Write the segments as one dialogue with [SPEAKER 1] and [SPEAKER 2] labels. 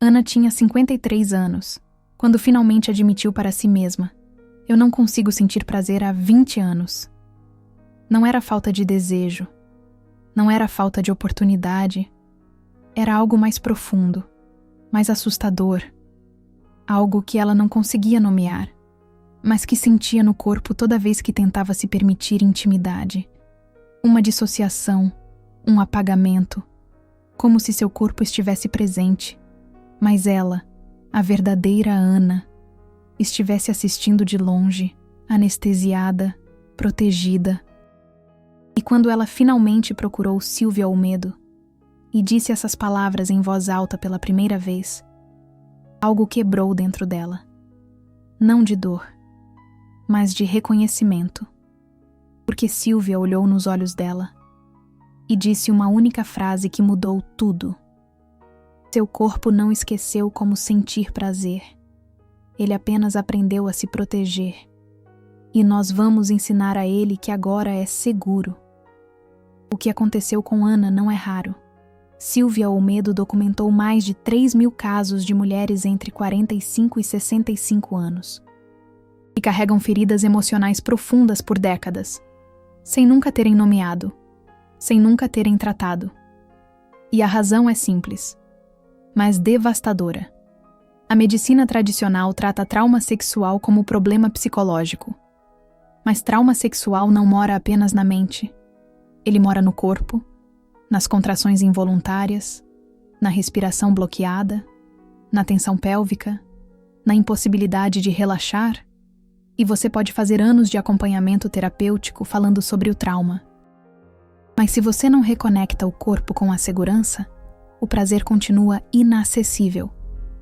[SPEAKER 1] Ana tinha 53 anos, quando finalmente admitiu para si mesma: eu não consigo sentir prazer há 20 anos. Não era falta de desejo, não era falta de oportunidade, era algo mais profundo, mais assustador, algo que ela não conseguia nomear, mas que sentia no corpo toda vez que tentava se permitir intimidade. Uma dissociação, um apagamento, como se seu corpo estivesse presente, mas ela, a verdadeira Ana, estivesse assistindo de longe, anestesiada, protegida. E quando ela finalmente procurou Silvia Olmedo e disse essas palavras em voz alta pela primeira vez, algo quebrou dentro dela. Não de dor, mas de reconhecimento. Porque Silvia olhou nos olhos dela e disse uma única frase que mudou tudo. Seu corpo não esqueceu como sentir prazer. Ele apenas aprendeu a se proteger. E nós vamos ensinar a ele que agora é seguro. O que aconteceu com Ana não é raro. Silvia Olmedo documentou mais de 3.000 casos de mulheres entre 45 e 65 anos, que carregam feridas emocionais profundas por décadas, sem nunca terem nomeado, sem nunca terem tratado. E a razão é simples, mas devastadora. A medicina tradicional trata trauma sexual como problema psicológico. Mas trauma sexual não mora apenas na mente. Ele mora no corpo, nas contrações involuntárias, na respiração bloqueada, na tensão pélvica, na impossibilidade de relaxar. E você pode fazer anos de acompanhamento terapêutico falando sobre o trauma. Mas se você não reconecta o corpo com a segurança, o prazer continua inacessível.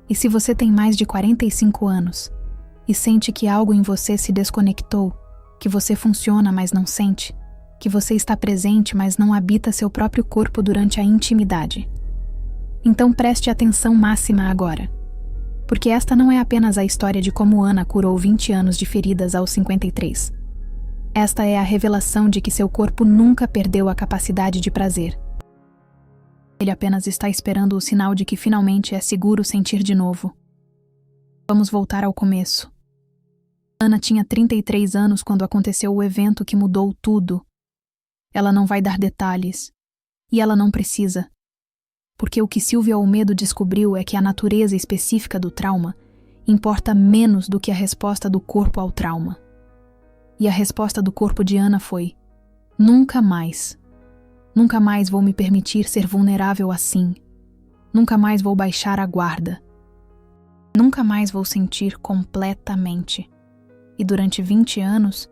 [SPEAKER 1] E se você tem mais de 45 anos e sente que algo em você se desconectou, que você funciona, mas não sente, que você está presente, mas não habita seu próprio corpo durante a intimidade, então preste atenção máxima agora. Porque esta não é apenas a história de como Ana curou 20 anos de feridas aos 53. Esta é a revelação de que seu corpo nunca perdeu a capacidade de prazer. Ele apenas está esperando o sinal de que finalmente é seguro sentir de novo. Vamos voltar ao começo. Ana tinha 33 anos quando aconteceu o evento que mudou tudo. Ela não vai dar detalhes. E ela não precisa. Porque o que Silvia Olmedo descobriu é que a natureza específica do trauma importa menos do que a resposta do corpo ao trauma. E a resposta do corpo de Ana foi: nunca mais. Nunca mais vou me permitir ser vulnerável assim. Nunca mais vou baixar a guarda. Nunca mais vou sentir completamente. E durante 20 anos,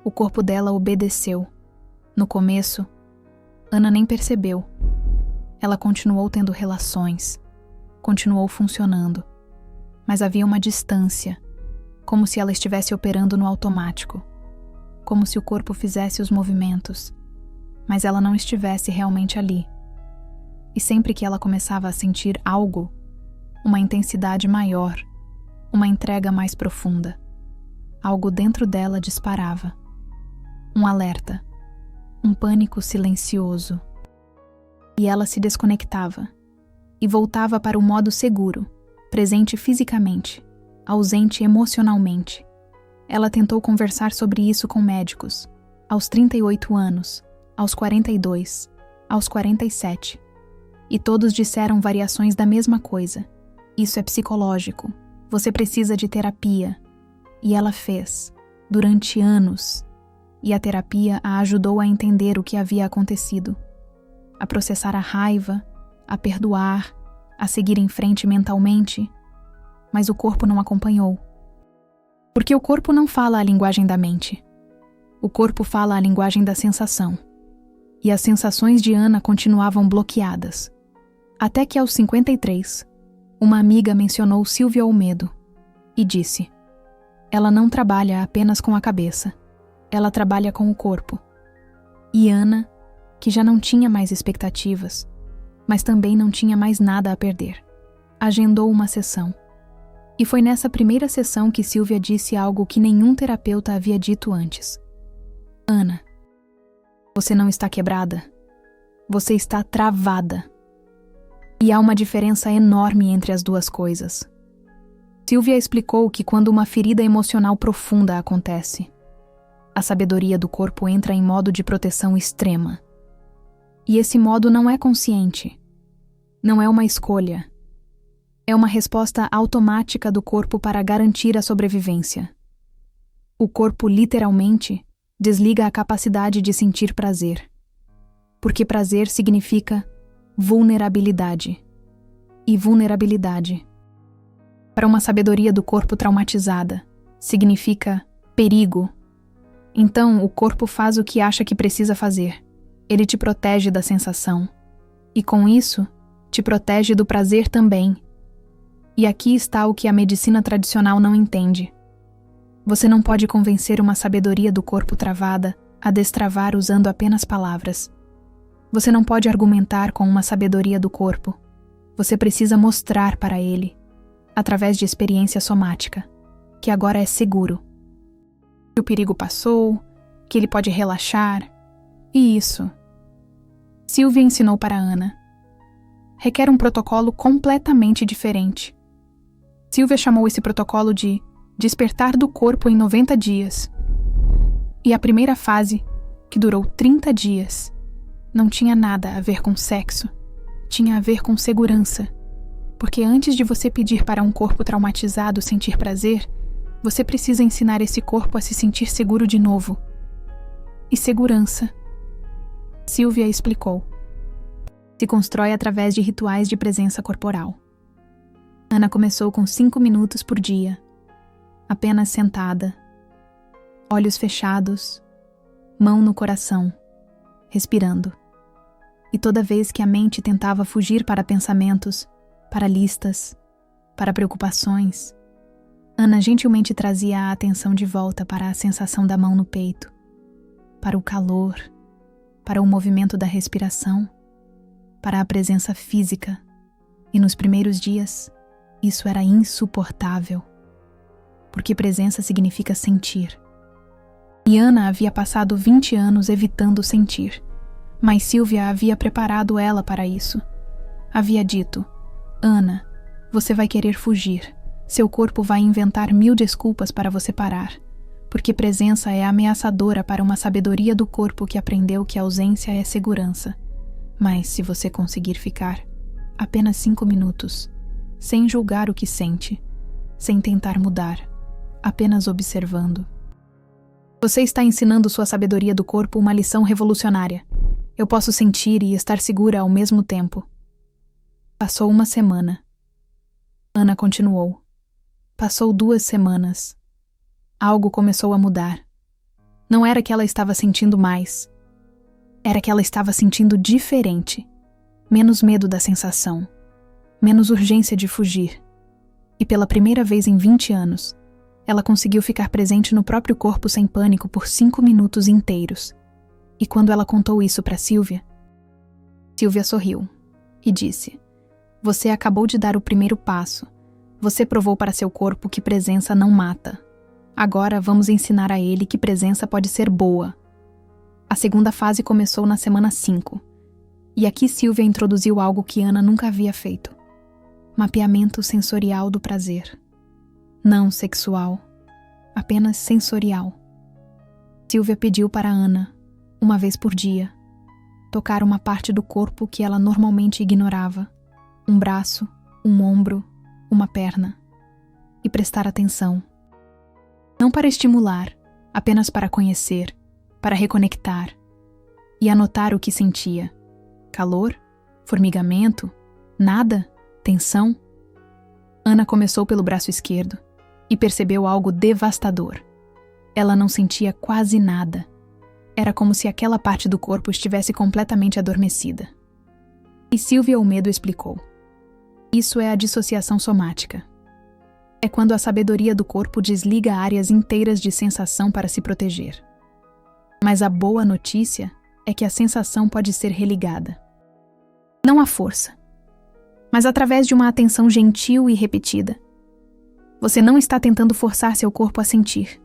[SPEAKER 1] o corpo dela obedeceu. No começo, Ana nem percebeu. Ela continuou tendo relações, continuou funcionando, mas havia uma distância, como se ela estivesse operando no automático, como se o corpo fizesse os movimentos, mas ela não estivesse realmente ali. E sempre que ela começava a sentir algo, uma intensidade maior, uma entrega mais profunda, algo dentro dela disparava. Um alerta, um pânico silencioso. E ela se desconectava e voltava para o modo seguro, presente fisicamente, ausente emocionalmente. Ela tentou conversar sobre isso com médicos, aos 38 anos, aos 42, aos 47. E todos disseram variações da mesma coisa. Isso é psicológico, você precisa de terapia. E ela fez, durante anos, e a terapia a ajudou a entender o que havia acontecido. A processar a raiva, a perdoar, a seguir em frente mentalmente, mas o corpo não acompanhou. Porque o corpo não fala a linguagem da mente. O corpo fala a linguagem da sensação. E as sensações de Ana continuavam bloqueadas. Até que aos 53, uma amiga mencionou Silvia Olmedo e disse: ela não trabalha apenas com a cabeça, ela trabalha com o corpo. E Ana, que já não tinha mais expectativas, mas também não tinha mais nada a perder, agendou uma sessão. E foi nessa primeira sessão que Silvia disse algo que nenhum terapeuta havia dito antes. Ana, você não está quebrada, você está travada. E há uma diferença enorme entre as duas coisas. Sylvia explicou que quando uma ferida emocional profunda acontece, a sabedoria do corpo entra em modo de proteção extrema. E esse modo não é consciente. Não é uma escolha. É uma resposta automática do corpo para garantir a sobrevivência. O corpo, literalmente, desliga a capacidade de sentir prazer. Porque prazer significa vulnerabilidade. E vulnerabilidade, para uma sabedoria do corpo traumatizada, significa perigo. Então, o corpo faz o que acha que precisa fazer. Ele te protege da sensação. E com isso, te protege do prazer também. E aqui está o que a medicina tradicional não entende. Você não pode convencer uma sabedoria do corpo travada a destravar usando apenas palavras. Você não pode argumentar com uma sabedoria do corpo. Você precisa mostrar para ele, através de experiência somática, que agora é seguro. Que o perigo passou, que ele pode relaxar. E isso. Sylvia ensinou para Ana. Requer um protocolo completamente diferente. Sylvia chamou esse protocolo de despertar do corpo em 90 dias. E a primeira fase, que durou 30 dias, não tinha nada a ver com sexo. Tinha a ver com segurança. Porque antes de você pedir para um corpo traumatizado sentir prazer, você precisa ensinar esse corpo a se sentir seguro de novo. E segurança, Sylvia explicou, se constrói através de rituais de presença corporal. Ana começou com 5 minutos por dia, apenas sentada, olhos fechados, mão no coração, respirando. E toda vez que a mente tentava fugir para pensamentos, para listas, para preocupações, Ana gentilmente trazia a atenção de volta para a sensação da mão no peito, para o calor, para o movimento da respiração, para a presença física. E nos primeiros dias, isso era insuportável, porque presença significa sentir. E Ana havia passado 20 anos evitando sentir. Mas Sylvia havia preparado ela para isso. Havia dito, Ana, você vai querer fugir. Seu corpo vai inventar 1000 desculpas para você parar. Porque presença é ameaçadora para uma sabedoria do corpo que aprendeu que a ausência é segurança. Mas se você conseguir ficar apenas 5 minutos, sem julgar o que sente, sem tentar mudar, apenas observando. Você está ensinando sua sabedoria do corpo uma lição revolucionária. Eu posso sentir e estar segura ao mesmo tempo. Passou 1 semana. Ana continuou. Passou 2 semanas. Algo começou a mudar. Não era que ela estava sentindo mais. Era que ela estava sentindo diferente. Menos medo da sensação. Menos urgência de fugir. E pela primeira vez em 20 anos, ela conseguiu ficar presente no próprio corpo sem pânico por 5 minutos inteiros. E quando ela contou isso para Sylvia, Sylvia sorriu e disse, você acabou de dar o primeiro passo. Você provou para seu corpo que presença não mata. Agora vamos ensinar a ele que presença pode ser boa. A segunda fase começou na semana 5. E aqui Sylvia introduziu algo que Ana nunca havia feito. Mapeamento sensorial do prazer. Não sexual, apenas sensorial. Sylvia pediu para Ana, uma vez por dia, tocar uma parte do corpo que ela normalmente ignorava, um braço, um ombro, uma perna, e prestar atenção. Não para estimular, apenas para conhecer, para reconectar, e anotar o que sentia. Calor? Formigamento? Nada? Tensão? Ana começou pelo braço esquerdo e percebeu algo devastador. Ela não sentia quase nada. Era como se aquela parte do corpo estivesse completamente adormecida. E Sylvia Olmedo explicou. Isso é a dissociação somática. É quando a sabedoria do corpo desliga áreas inteiras de sensação para se proteger. Mas a boa notícia é que a sensação pode ser religada. Não à força, mas através de uma atenção gentil e repetida. Você não está tentando forçar seu corpo a sentir.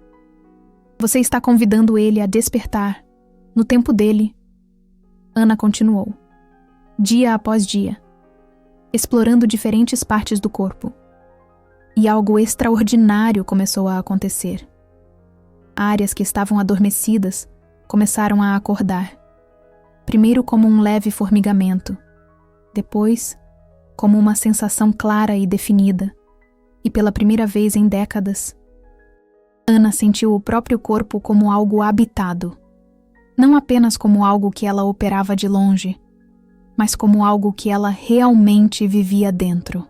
[SPEAKER 1] Você está convidando ele a despertar, no tempo dele. Ana continuou. Dia após dia. explorando diferentes partes do corpo. E algo extraordinário começou a acontecer. Áreas que estavam adormecidas começaram a acordar. Primeiro como um leve formigamento, depois como uma sensação clara e definida, e pela primeira vez em décadas, Ana sentiu o próprio corpo como algo habitado, não apenas como algo que ela operava de longe, mas como algo que ela realmente vivia dentro.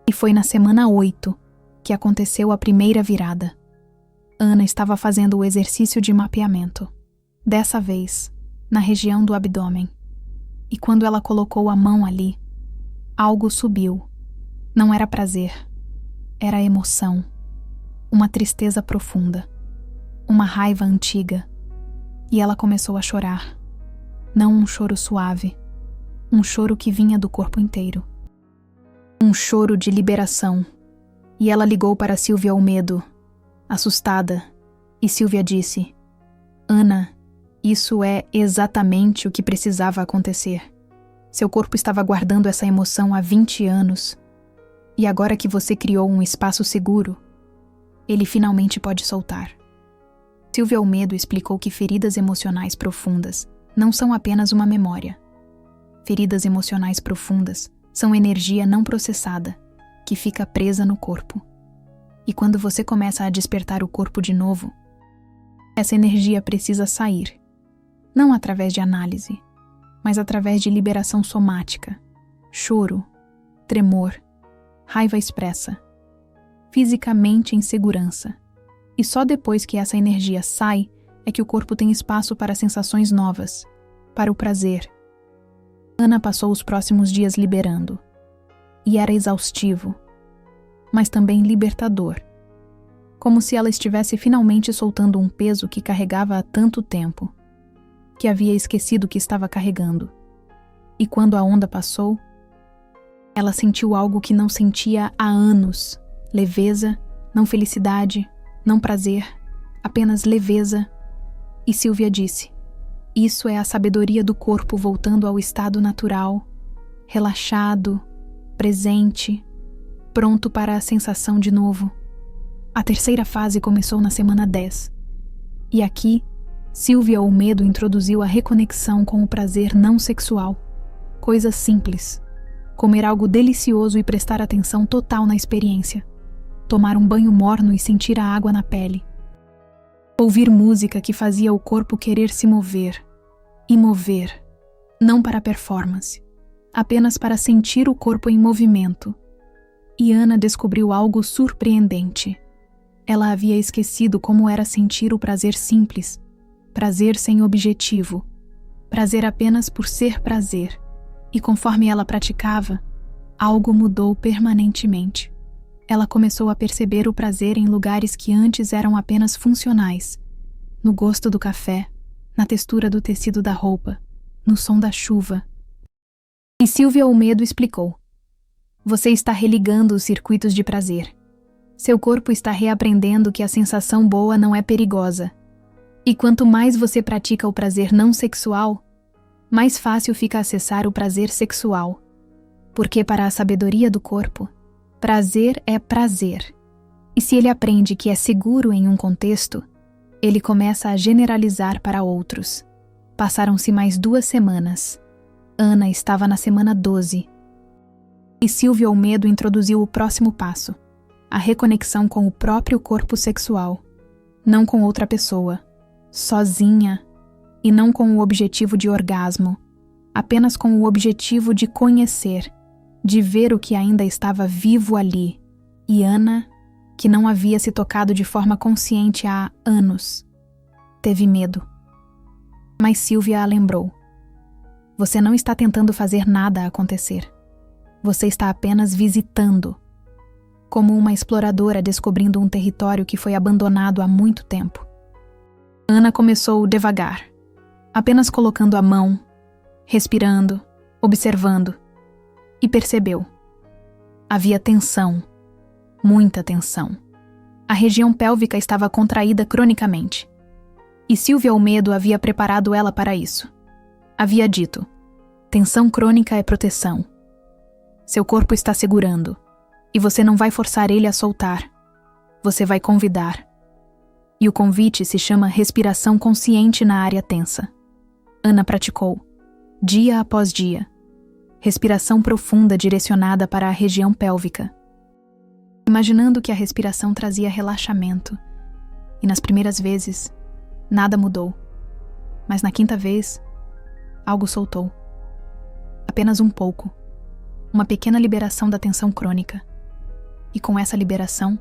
[SPEAKER 1] E foi na semana 8 que aconteceu a primeira virada. Ana estava fazendo o exercício de mapeamento, dessa vez na região do abdômen, e quando ela colocou a mão ali, algo subiu. Não era prazer, era emoção, uma tristeza profunda, uma raiva antiga, e ela começou a chorar. Não um choro suave, um choro que vinha do corpo inteiro. Um choro de liberação. E ela ligou para Silvia Olmedo, assustada, e Silvia disse: Ana, isso é exatamente o que precisava acontecer. Seu corpo estava guardando essa emoção há 20 anos. E agora que você criou um espaço seguro, ele finalmente pode soltar. Silvia Olmedo explicou que feridas emocionais profundas não são apenas uma memória. Feridas emocionais profundas são energia não processada, que fica presa no corpo. E quando você começa a despertar o corpo de novo, essa energia precisa sair, não através de análise, mas através de liberação somática, choro, tremor, raiva expressa, fisicamente em segurança. E só depois que essa energia sai é que o corpo tem espaço para sensações novas, para o prazer. Ana passou os próximos dias liberando. E era exaustivo, mas também libertador. Como se ela estivesse finalmente soltando um peso que carregava há tanto tempo, que havia esquecido que estava carregando. E quando a onda passou, ela sentiu algo que não sentia há anos: leveza, não felicidade, não prazer, apenas leveza. E Silvia disse: isso é a sabedoria do corpo voltando ao estado natural, relaxado, presente, pronto para a sensação de novo. A terceira fase começou na semana 10. E aqui, Silvia Olmedo introduziu a reconexão com o prazer não sexual. Coisas simples: comer algo delicioso e prestar atenção total na experiência. Tomar um banho morno e sentir a água na pele. Ouvir música que fazia o corpo querer se mover. E mover, não para performance, apenas para sentir o corpo em movimento. E Ana descobriu algo surpreendente. Ela havia esquecido como era sentir o prazer simples, prazer sem objetivo, prazer apenas por ser prazer. E conforme ela praticava, algo mudou permanentemente. Ela começou a perceber o prazer em lugares que antes eram apenas funcionais, no gosto do café, na textura do tecido da roupa, no som da chuva. E Silvia Olmedo explicou: você está religando os circuitos de prazer. Seu corpo está reaprendendo que a sensação boa não é perigosa. E quanto mais você pratica o prazer não sexual, mais fácil fica acessar o prazer sexual. Porque para a sabedoria do corpo, prazer é prazer. E se ele aprende que é seguro em um contexto, ele começa a generalizar para outros. Passaram-se mais 2 semanas. Ana estava na semana 12. E Silvia Olmedo introduziu o próximo passo: a reconexão com o próprio corpo sexual. Não com outra pessoa, sozinha, e não com o objetivo de orgasmo, apenas com o objetivo de conhecer, de ver o que ainda estava vivo ali. E Ana, que não havia se tocado de forma consciente há anos, teve medo. Mas Silvia a lembrou: você não está tentando fazer nada acontecer. Você está apenas visitando, como uma exploradora descobrindo um território que foi abandonado há muito tempo. Ana começou devagar, apenas colocando a mão, respirando, observando, e percebeu. Havia tensão, muita tensão. A região pélvica estava contraída cronicamente. E Silvia Olmedo havia preparado ela para isso. Havia dito: tensão crônica é proteção. Seu corpo está segurando, e você não vai forçar ele a soltar. Você vai convidar. E o convite se chama respiração consciente na área tensa. Ana praticou, dia após dia, respiração profunda direcionada para a região pélvica, imaginando que a respiração trazia relaxamento. E nas primeiras vezes, nada mudou. Mas na quinta vez, algo soltou. Apenas um pouco. Uma pequena liberação da tensão crônica. E com essa liberação,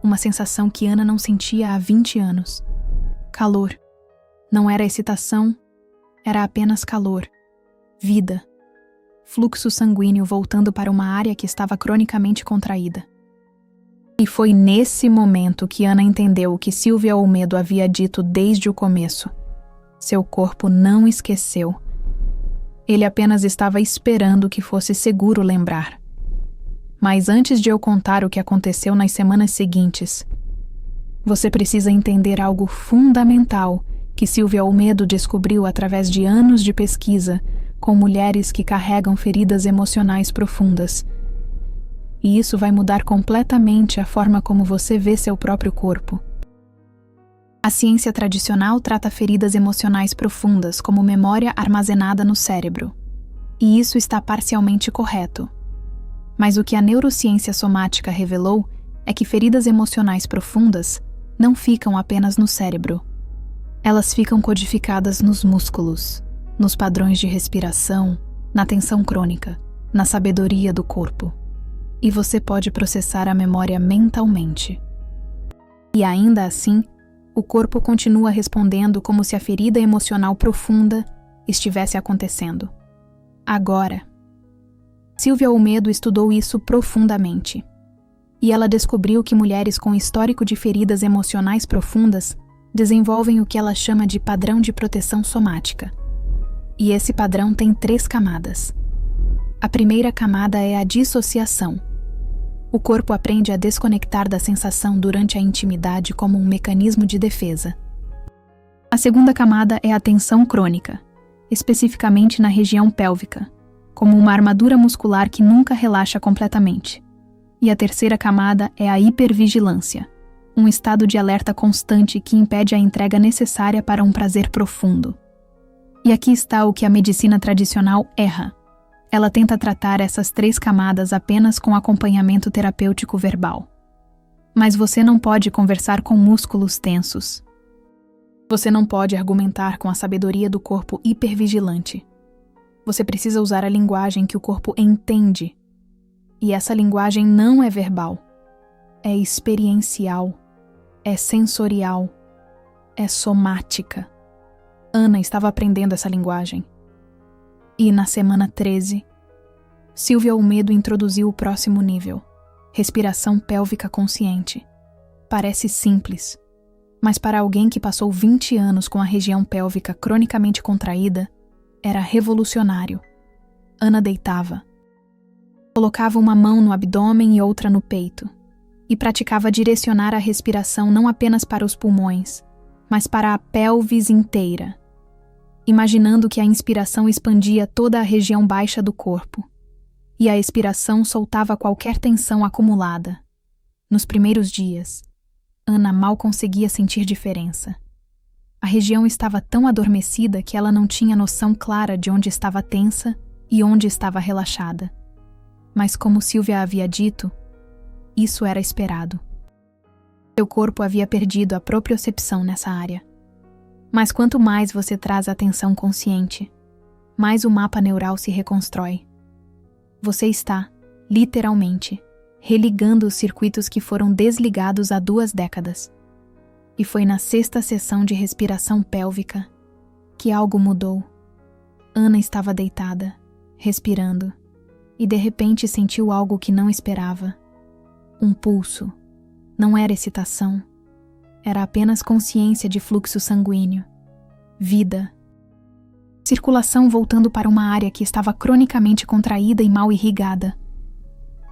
[SPEAKER 1] uma sensação que Ana não sentia há 20 anos. Calor. Não era excitação, era apenas calor. Vida. Fluxo sanguíneo voltando para uma área que estava cronicamente contraída. E foi nesse momento que Ana entendeu o que Silvia Olmedo havia dito desde o começo. Seu corpo não esqueceu. Ele apenas estava esperando que fosse seguro lembrar. Mas antes de eu contar o que aconteceu nas semanas seguintes, você precisa entender algo fundamental que Silvia Olmedo descobriu através de anos de pesquisa com mulheres que carregam feridas emocionais profundas. E isso vai mudar completamente a forma como você vê seu próprio corpo. A ciência tradicional trata feridas emocionais profundas como memória armazenada no cérebro. E isso está parcialmente correto. Mas o que a neurociência somática revelou é que feridas emocionais profundas não ficam apenas no cérebro. Elas ficam codificadas nos músculos, nos padrões de respiração, na tensão crônica, na sabedoria do corpo. E você pode processar a memória mentalmente. E ainda assim, o corpo continua respondendo como se a ferida emocional profunda estivesse acontecendo. Agora. Silvia Olmedo estudou isso profundamente. E ela descobriu que mulheres com histórico de feridas emocionais profundas desenvolvem o que ela chama de padrão de proteção somática. E esse padrão tem 3 camadas. A primeira camada é a dissociação. O corpo aprende a desconectar da sensação durante a intimidade como um mecanismo de defesa. A segunda camada é a tensão crônica, especificamente na região pélvica, como uma armadura muscular que nunca relaxa completamente. E a terceira camada é a hipervigilância, um estado de alerta constante que impede a entrega necessária para um prazer profundo. E aqui está o que a medicina tradicional erra. Ela tenta tratar essas 3 camadas apenas com acompanhamento terapêutico verbal. Mas você não pode conversar com músculos tensos. Você não pode argumentar com a sabedoria do corpo hipervigilante. Você precisa usar a linguagem que o corpo entende. E essa linguagem não é verbal. É experiencial. É sensorial. É somática. Ana estava aprendendo essa linguagem. E na semana 13, Silvia Olmedo introduziu o próximo nível, respiração pélvica consciente. Parece simples, mas para alguém que passou 20 anos com a região pélvica cronicamente contraída, era revolucionário. Ana deitava. Colocava uma mão no abdômen e outra no peito, e praticava direcionar a respiração não apenas para os pulmões, mas para a pelvis inteira, imaginando que a inspiração expandia toda a região baixa do corpo, e a expiração soltava qualquer tensão acumulada. Nos primeiros dias, Ana mal conseguia sentir diferença. A região estava tão adormecida que ela não tinha noção clara de onde estava tensa e onde estava relaxada. Mas como Silvia havia dito, isso era esperado. Seu corpo havia perdido a propriocepção nessa área. Mas quanto mais você traz atenção consciente, mais o mapa neural se reconstrói. Você está, literalmente, religando os circuitos que foram desligados há 2 décadas. E foi na 6ª sessão de respiração pélvica que algo mudou. Ana estava deitada, respirando, e de repente sentiu algo que não esperava. Um pulso. Não era excitação. Era apenas consciência de fluxo sanguíneo. Vida. Circulação voltando para uma área que estava cronicamente contraída e mal irrigada.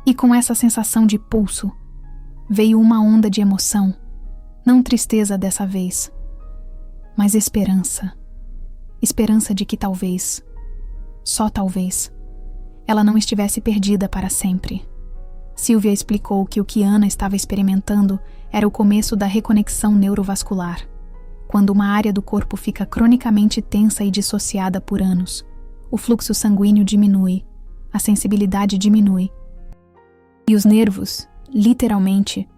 [SPEAKER 1] E com essa sensação de pulso, veio uma onda de emoção. Não tristeza dessa vez, mas esperança. Esperança de que talvez, só talvez, ela não estivesse perdida para sempre. Sylvia explicou que o que Ana estava experimentando era o começo da reconexão neurovascular, quando uma área do corpo fica cronicamente tensa e dissociada por anos. O fluxo sanguíneo diminui, a sensibilidade diminui, e os nervos, literalmente,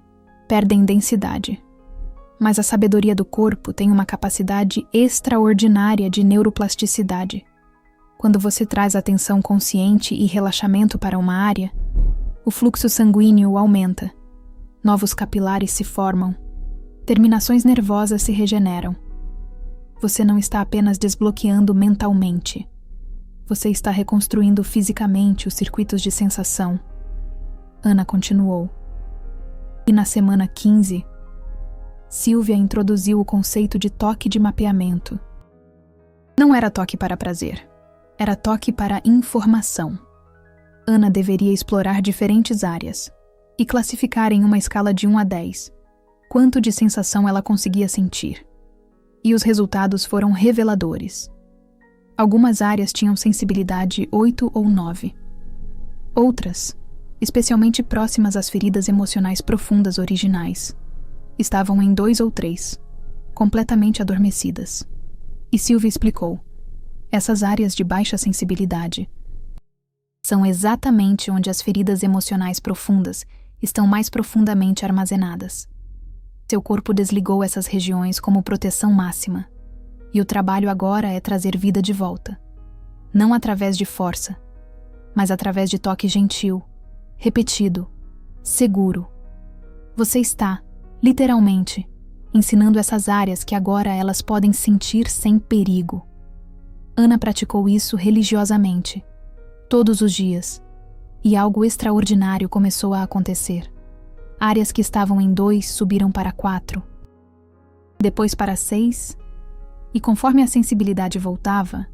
[SPEAKER 1] perdem densidade. Mas a sabedoria do corpo tem uma capacidade extraordinária de neuroplasticidade. Quando você traz atenção consciente e relaxamento para uma área, o fluxo sanguíneo aumenta, novos capilares se formam, terminações nervosas se regeneram. Você não está apenas desbloqueando mentalmente. Você está reconstruindo fisicamente os circuitos de sensação. Ana continuou. E na semana 15, Sylvia introduziu o conceito de toque de mapeamento. Não era toque para prazer, era toque para informação. Ana deveria explorar diferentes áreas e classificar em uma escala de 1 a 10 quanto de sensação ela conseguia sentir. E os resultados foram reveladores. Algumas áreas tinham sensibilidade 8 ou 9. Outras, especialmente próximas às feridas emocionais profundas originais, estavam em 2 ou 3, completamente adormecidas. E Sylvia explicou: essas áreas de baixa sensibilidade são exatamente onde as feridas emocionais profundas estão mais profundamente armazenadas. Seu corpo desligou essas regiões como proteção máxima, e o trabalho agora é trazer vida de volta, não através de força, mas através de toque gentil, repetido, seguro. Você está, literalmente, ensinando essas áreas que agora elas podem sentir sem perigo. Ana praticou isso religiosamente, todos os dias, e algo extraordinário começou a acontecer. Áreas que estavam em 2 subiram para 4, depois para 6, e conforme a sensibilidade voltava,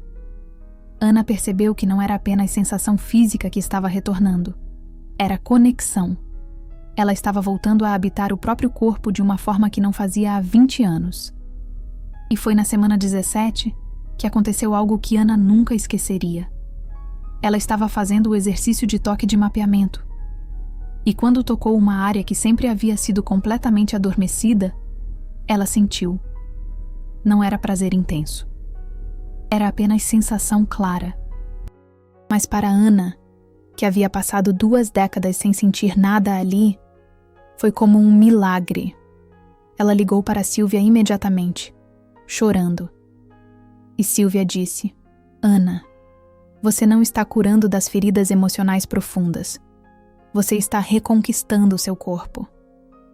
[SPEAKER 1] Ana percebeu que não era apenas sensação física que estava retornando, era conexão. Ela estava voltando a habitar o próprio corpo de uma forma que não fazia há 20 anos. E foi na semana 17 que aconteceu algo que Ana nunca esqueceria. Ela estava fazendo o exercício de toque de mapeamento. E quando tocou uma área que sempre havia sido completamente adormecida, ela sentiu. Não era prazer intenso. Era apenas sensação clara. Mas para Ana, que havia passado 2 décadas sem sentir nada ali, foi como um milagre. Ela ligou para Sylvia imediatamente, chorando. E Sylvia disse: Ana, você não está curando das feridas emocionais profundas. Você está reconquistando o seu corpo.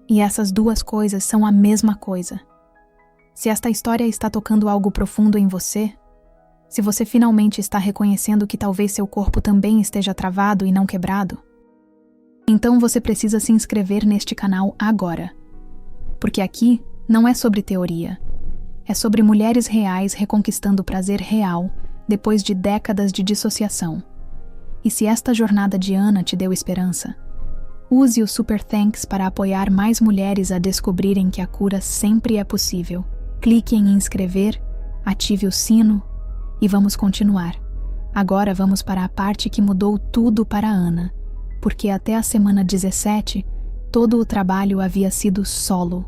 [SPEAKER 1] E essas 2 coisas são a mesma coisa. Se esta história está tocando algo profundo em você, se você finalmente está reconhecendo que talvez seu corpo também esteja travado e não quebrado, então você precisa se inscrever neste canal agora. Porque aqui não é sobre teoria. É sobre mulheres reais reconquistando o prazer real depois de décadas de dissociação. E se esta jornada de Ana te deu esperança, use o Super Thanks para apoiar mais mulheres a descobrirem que a cura sempre é possível. Clique em inscrever, ative o sino e vamos continuar. Agora vamos para a parte que mudou tudo para Ana, porque até a semana 17, todo o trabalho havia sido solo.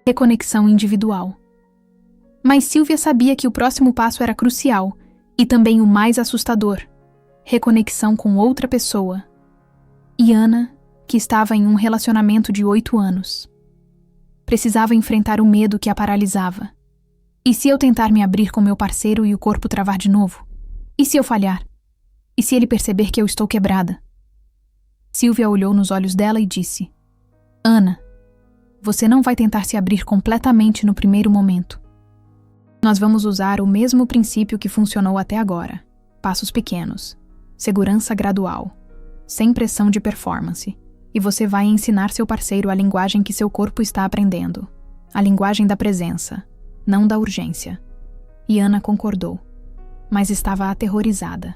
[SPEAKER 1] Reconexão individual. Mas Sylvia sabia que o próximo passo era crucial e também o mais assustador. Reconexão com outra pessoa. E Ana, que estava em um relacionamento de 8 anos, precisava enfrentar o medo que a paralisava. E se eu tentar me abrir com meu parceiro e o corpo travar de novo? E se eu falhar? E se ele perceber que eu estou quebrada? Sylvia olhou nos olhos dela e disse: Ana, você não vai tentar se abrir completamente no primeiro momento. Nós vamos usar o mesmo princípio que funcionou até agora. Passos pequenos. Segurança gradual. Sem pressão de performance. E você vai ensinar seu parceiro a linguagem que seu corpo está aprendendo. A linguagem da presença, não da urgência. E Ana concordou, mas estava aterrorizada.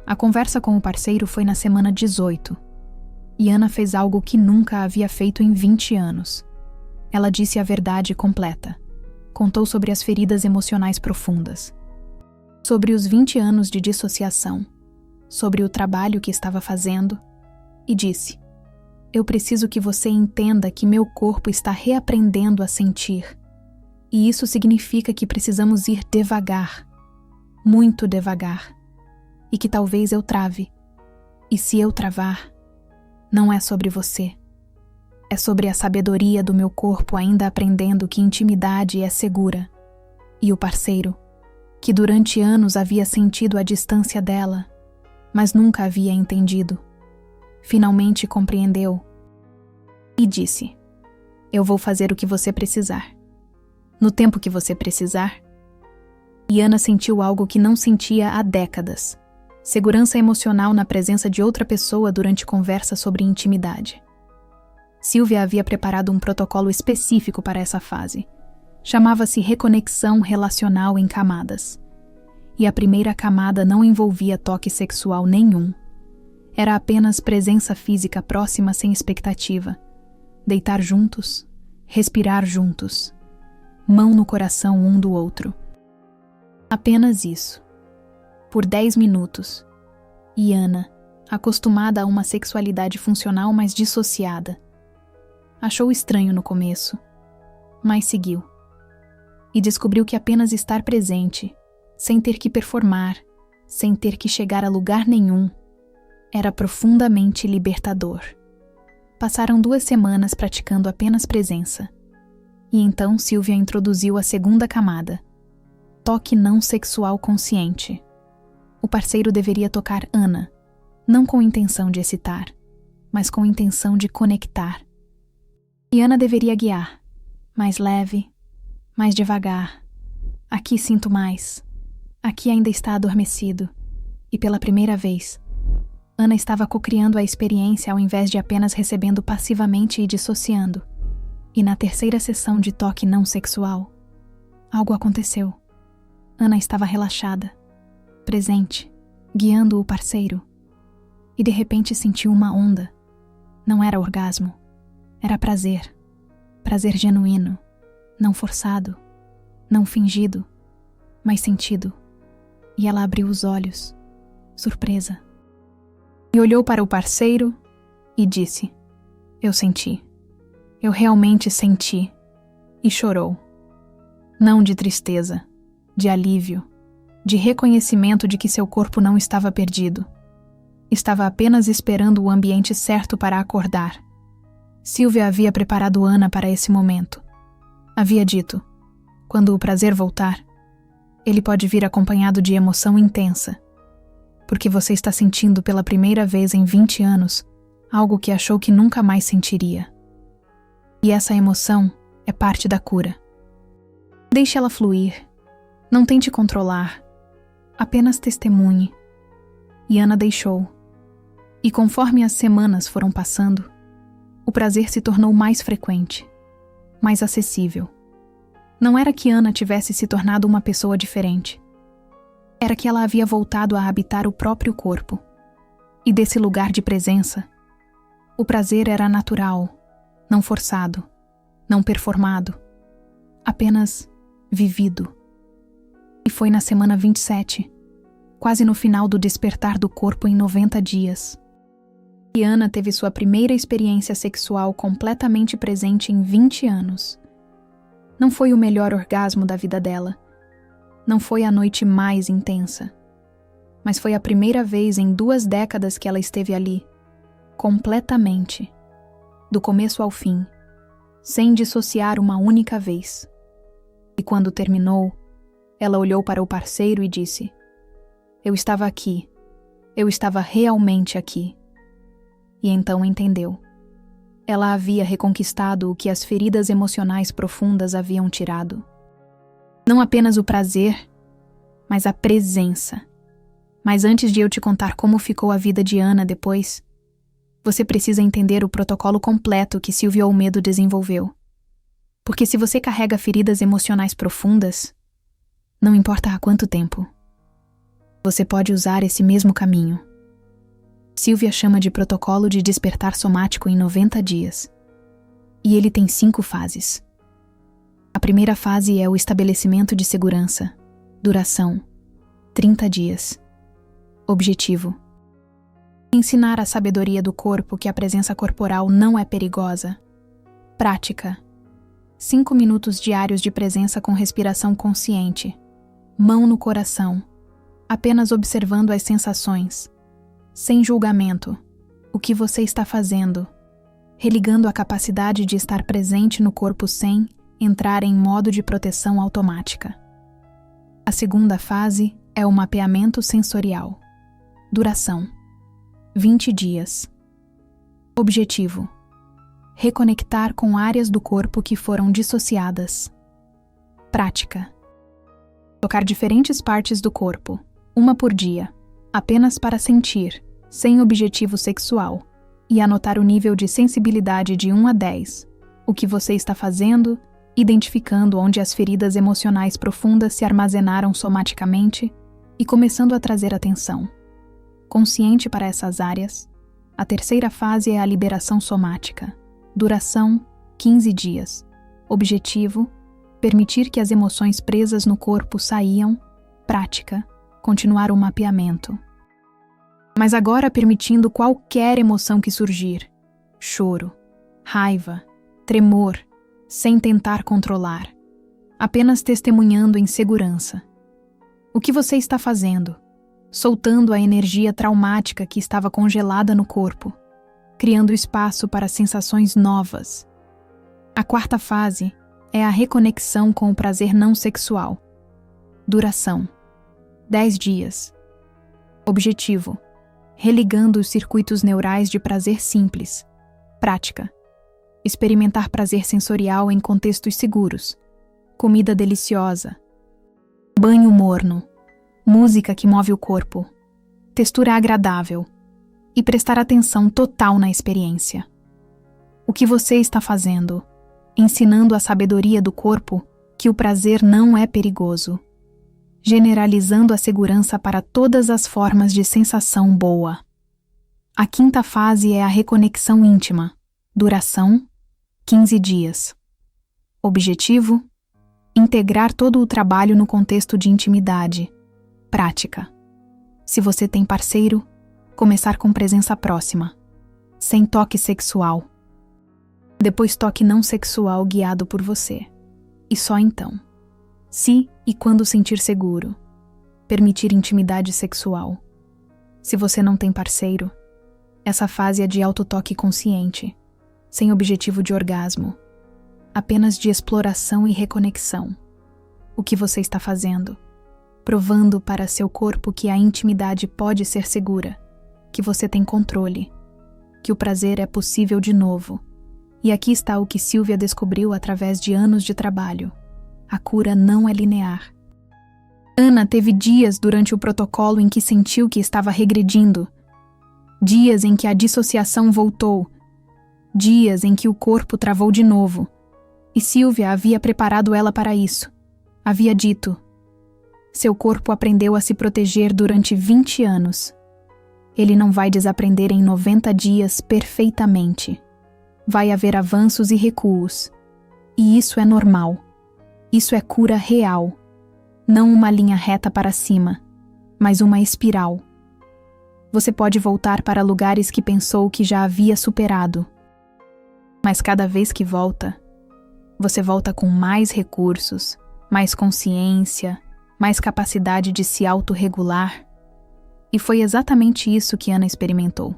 [SPEAKER 1] A conversa com o parceiro foi na semana 18. E Ana fez algo que nunca havia feito em 20 anos. Ela disse a verdade completa. Contou sobre as feridas emocionais profundas. Sobre os 20 anos de dissociação. sobre o trabalho que estava fazendo e disse: "Eu preciso que você entenda que meu corpo está reaprendendo a sentir. E isso significa que precisamos ir devagar, muito devagar. E que talvez eu trave. E se eu travar, não é sobre você. É sobre a sabedoria do meu corpo ainda aprendendo que intimidade é segura. E o parceiro, que durante anos havia sentido a distância dela, mas nunca havia entendido, finalmente compreendeu e disse: eu vou fazer o que você precisar. No tempo que você precisar. E Ana sentiu algo que não sentia há décadas: segurança emocional na presença de outra pessoa durante conversa sobre intimidade. Silvia havia preparado um protocolo específico para essa fase. Chamava-se reconexão relacional em camadas. E a primeira camada não envolvia toque sexual nenhum. Era apenas presença física próxima sem expectativa. Deitar juntos, respirar juntos. Mão no coração um do outro. Apenas isso. Por 10 minutos. E Ana, acostumada a uma sexualidade funcional mais dissociada, achou estranho no começo, mas seguiu. E descobriu que apenas estar presente, sem ter que performar, sem ter que chegar a lugar nenhum, era profundamente libertador. Passaram 2 semanas praticando apenas presença. E então Silvia introduziu a segunda camada: toque não sexual consciente. O parceiro deveria tocar Ana, não com intenção de excitar, mas com intenção de conectar. E Ana deveria guiar, mais leve, mais devagar. Aqui sinto mais. Aqui ainda está adormecido. E pela primeira vez, Ana estava cocriando a experiência ao invés de apenas recebendo passivamente e dissociando. E na terceira sessão de toque não sexual, algo aconteceu. Ana estava relaxada, presente, guiando o parceiro. E de repente sentiu uma onda. Não era orgasmo. Era prazer. Prazer genuíno. Não forçado. Não fingido. Mas sentido. E ela abriu os olhos. Surpresa. E olhou para o parceiro e disse: eu senti. Eu realmente senti. E chorou. Não de tristeza, de alívio, de reconhecimento de que seu corpo não estava perdido. Estava apenas esperando o ambiente certo para acordar. Silvia havia preparado Ana para esse momento. Havia dito: quando o prazer voltar, ele pode vir acompanhado de emoção intensa, porque você está sentindo pela primeira vez em 20 anos algo que achou que nunca mais sentiria. E essa emoção é parte da cura. Deixe ela fluir. Não tente controlar. Apenas testemunhe. E Ana deixou. E conforme as semanas foram passando, o prazer se tornou mais frequente, mais acessível. Não era que Ana tivesse se tornado uma pessoa diferente. Era que ela havia voltado a habitar o próprio corpo. E desse lugar de presença, o prazer era natural, não forçado, não performado, apenas vivido. E foi na semana 27, quase no final do despertar do corpo em 90 dias, que Ana teve sua primeira experiência sexual completamente presente em 20 anos. Não foi o melhor orgasmo da vida dela. Não foi a noite mais intensa. Mas foi a primeira vez em 2 décadas que ela esteve ali, completamente, do começo ao fim, sem dissociar uma única vez. E quando terminou, ela olhou para o parceiro e disse: eu estava aqui. Eu estava realmente aqui. E então entendeu. Ela havia reconquistado o que as feridas emocionais profundas haviam tirado. Não apenas o prazer, mas a presença. Mas antes de eu te contar como ficou a vida de Ana depois, você precisa entender o protocolo completo que Silvia Olmedo desenvolveu. Porque se você carrega feridas emocionais profundas, não importa há quanto tempo, você pode usar esse mesmo caminho. Silvia chama de protocolo de despertar somático em 90 dias. E ele tem 5 fases. A primeira fase é o estabelecimento de segurança. Duração: 30 dias. Objetivo: Ensinar a sabedoria do corpo que a presença corporal não é perigosa. Prática. 5 minutos diários de presença com respiração consciente. Mão no coração. Apenas observando as sensações. Sem julgamento. O que você está fazendo? Religando a capacidade de estar presente no corpo sem entrar em modo de proteção automática. A segunda fase é o mapeamento sensorial. Duração: 20 dias. Objetivo: reconectar com áreas do corpo que foram dissociadas. Prática: tocar diferentes partes do corpo, uma por dia, apenas para sentir, sem objetivo sexual, e anotar o nível de sensibilidade de 1 a 10, o que você está fazendo, identificando onde as feridas emocionais profundas se armazenaram somaticamente e começando a trazer atenção. Consciente para essas áreas, a terceira fase é a liberação somática. Duração: 15 dias. Objetivo: permitir que as emoções presas no corpo saiam. Prática: continuar o mapeamento. Mas agora permitindo qualquer emoção que surgir. Choro, raiva, tremor, sem tentar controlar. Apenas testemunhando em segurança. O que você está fazendo? Soltando a energia traumática que estava congelada no corpo, criando espaço para sensações novas. A quarta fase é a reconexão com o prazer não sexual. Duração: 10 dias. Objetivo: religando os circuitos neurais de prazer simples. Prática: experimentar prazer sensorial em contextos seguros. Comida deliciosa. Banho morno. Música que move o corpo. Textura agradável. E prestar atenção total na experiência. O que você está fazendo? Ensinando a sabedoria do corpo que o prazer não é perigoso. Generalizando a segurança para todas as formas de sensação boa. A quinta fase é a reconexão íntima. Duração: 15 dias. Objetivo: integrar todo o trabalho no contexto de intimidade. Prática: se você tem parceiro, começar com presença próxima, sem toque sexual. Depois toque não sexual guiado por você. E só então. Se e quando sentir seguro. Permitir intimidade sexual. Se você não tem parceiro, essa fase é de autotoque consciente, sem objetivo de orgasmo, apenas de exploração e reconexão. O que você está fazendo? Provando para seu corpo que a intimidade pode ser segura, que você tem controle, que o prazer é possível de novo. E aqui está o que Silvia descobriu através de anos de trabalho. A cura não é linear. Ana teve dias durante o protocolo em que sentiu que estava regredindo. Dias em que a dissociação voltou. Dias em que o corpo travou de novo. E Silvia havia preparado ela para isso. Havia dito: seu corpo aprendeu a se proteger durante 20 anos. Ele não vai desaprender em 90 dias perfeitamente. Vai haver avanços e recuos. E isso é normal. Isso é cura real. Não uma linha reta para cima, mas uma espiral. Você pode voltar para lugares que pensou que já havia superado. Mas cada vez que volta, você volta com mais recursos, mais consciência, mais capacidade de se autorregular. E foi exatamente isso que Ana experimentou.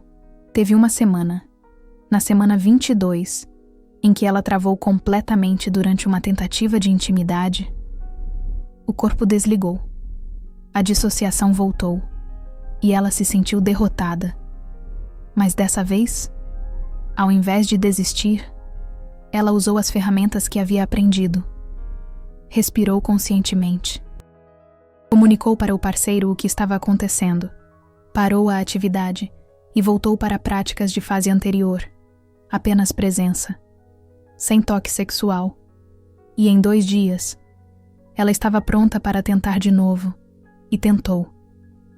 [SPEAKER 1] Teve uma semana, na semana 22, em que ela travou completamente durante uma tentativa de intimidade. O corpo desligou. A dissociação voltou. E ela se sentiu derrotada. Mas dessa vez, ao invés de desistir, ela usou as ferramentas que havia aprendido. Respirou conscientemente. Comunicou para o parceiro o que estava acontecendo. Parou a atividade e voltou para práticas de fase anterior. Apenas presença. Sem toque sexual. E em 2 dias, ela estava pronta para tentar de novo. E tentou.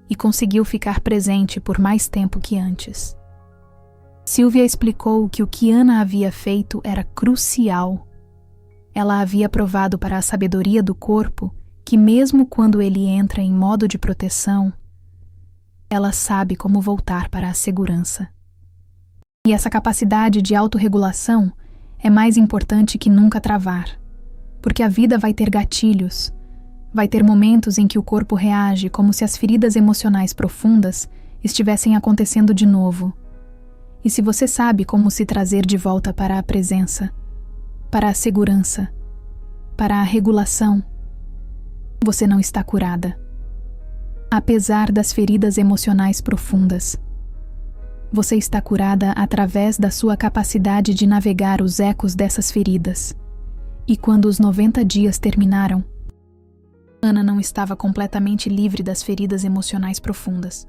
[SPEAKER 1] E conseguiu ficar presente por mais tempo que antes. Silvia explicou que o que Ana havia feito era crucial. Ela havia provado para a sabedoria do corpo que mesmo quando ele entra em modo de proteção, ela sabe como voltar para a segurança. E essa capacidade de autorregulação é mais importante que nunca travar, porque a vida vai ter gatilhos, vai ter momentos em que o corpo reage como se as feridas emocionais profundas estivessem acontecendo de novo. E se você sabe como se trazer de volta para a presença, para a segurança, para a regulação, você não está curada. Apesar das feridas emocionais profundas, você está curada através da sua capacidade de navegar os ecos dessas feridas. E quando os 90 dias terminaram, Ana não estava completamente livre das feridas emocionais profundas.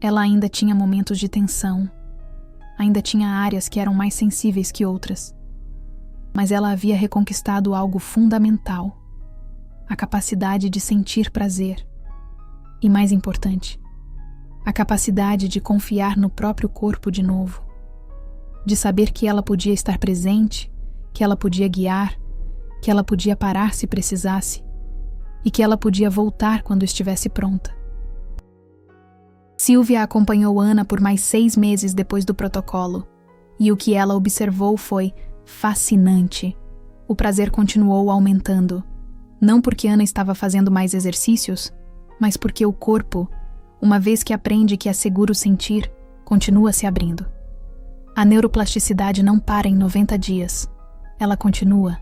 [SPEAKER 1] Ela ainda tinha momentos de tensão, ainda tinha áreas que eram mais sensíveis que outras. Mas ela havia reconquistado algo fundamental: a capacidade de sentir prazer. E mais importante, a capacidade de confiar no próprio corpo de novo. De saber que ela podia estar presente, que ela podia guiar, que ela podia parar se precisasse, e que ela podia voltar quando estivesse pronta. Sylvia acompanhou Ana por mais 6 meses depois do protocolo, e o que ela observou foi fascinante. O prazer continuou aumentando, não porque Ana estava fazendo mais exercícios, mas porque o corpo, uma vez que aprende que é seguro sentir, continua se abrindo. A neuroplasticidade não para em 90 dias. Ela continua.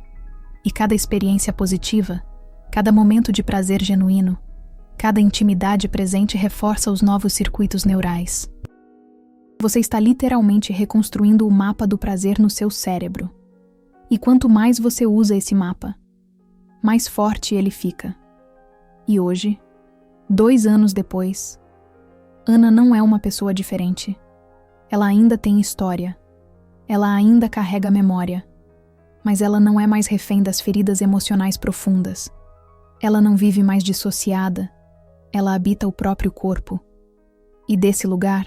[SPEAKER 1] E cada experiência positiva, cada momento de prazer genuíno, cada intimidade presente reforça os novos circuitos neurais. Você está literalmente reconstruindo o mapa do prazer no seu cérebro. E quanto mais você usa esse mapa, mais forte ele fica. E hoje, 2 anos depois, Ana não é uma pessoa diferente. Ela ainda tem história. Ela ainda carrega memória. Mas ela não é mais refém das feridas emocionais profundas. Ela não vive mais dissociada. Ela habita o próprio corpo. E desse lugar,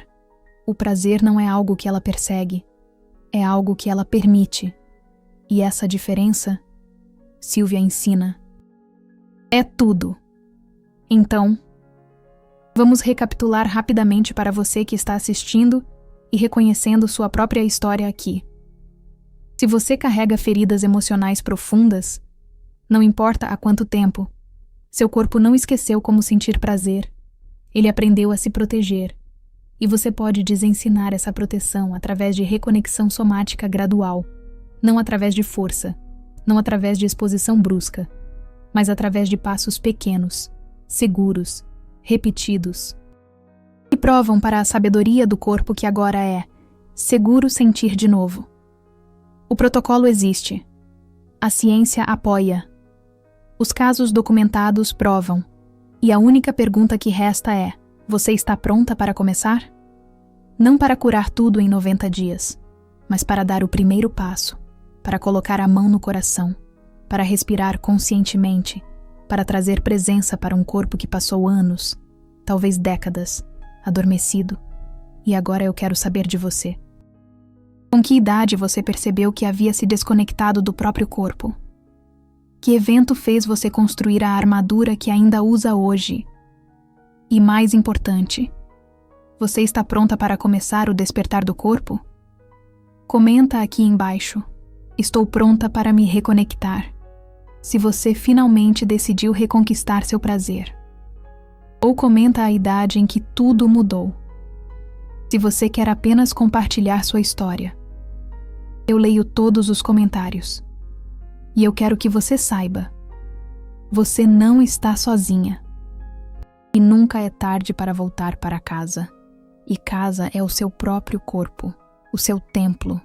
[SPEAKER 1] o prazer não é algo que ela persegue. É algo que ela permite. E essa diferença, Sylvia ensina, é tudo. Então, vamos recapitular rapidamente para você que está assistindo e reconhecendo sua própria história aqui. Se você carrega feridas emocionais profundas, não importa há quanto tempo, seu corpo não esqueceu como sentir prazer. Ele aprendeu a se proteger. E você pode desensinar essa proteção através de reconexão somática gradual, não através de força, não através de exposição brusca, mas através de passos pequenos, seguros, repetidos, que provam para a sabedoria do corpo que agora é seguro sentir de novo. O protocolo existe. A ciência apoia. Os casos documentados provam. E a única pergunta que resta é: você está pronta para começar? Não para curar tudo em 90 dias, mas para dar o primeiro passo, para colocar a mão no coração, para respirar conscientemente, para trazer presença para um corpo que passou anos, talvez décadas, adormecido. E agora eu quero saber de você. Com que idade você percebeu que havia se desconectado do próprio corpo? Que evento fez você construir a armadura que ainda usa hoje? E mais importante, você está pronta para começar o despertar do corpo? Comenta aqui embaixo. Estou pronta para me reconectar. Se você finalmente decidiu reconquistar seu prazer. Ou comenta a idade em que tudo mudou. Se você quer apenas compartilhar sua história. Eu leio todos os comentários. E eu quero que você saiba. Você não está sozinha. E nunca é tarde para voltar para casa. E casa é o seu próprio corpo, o seu templo.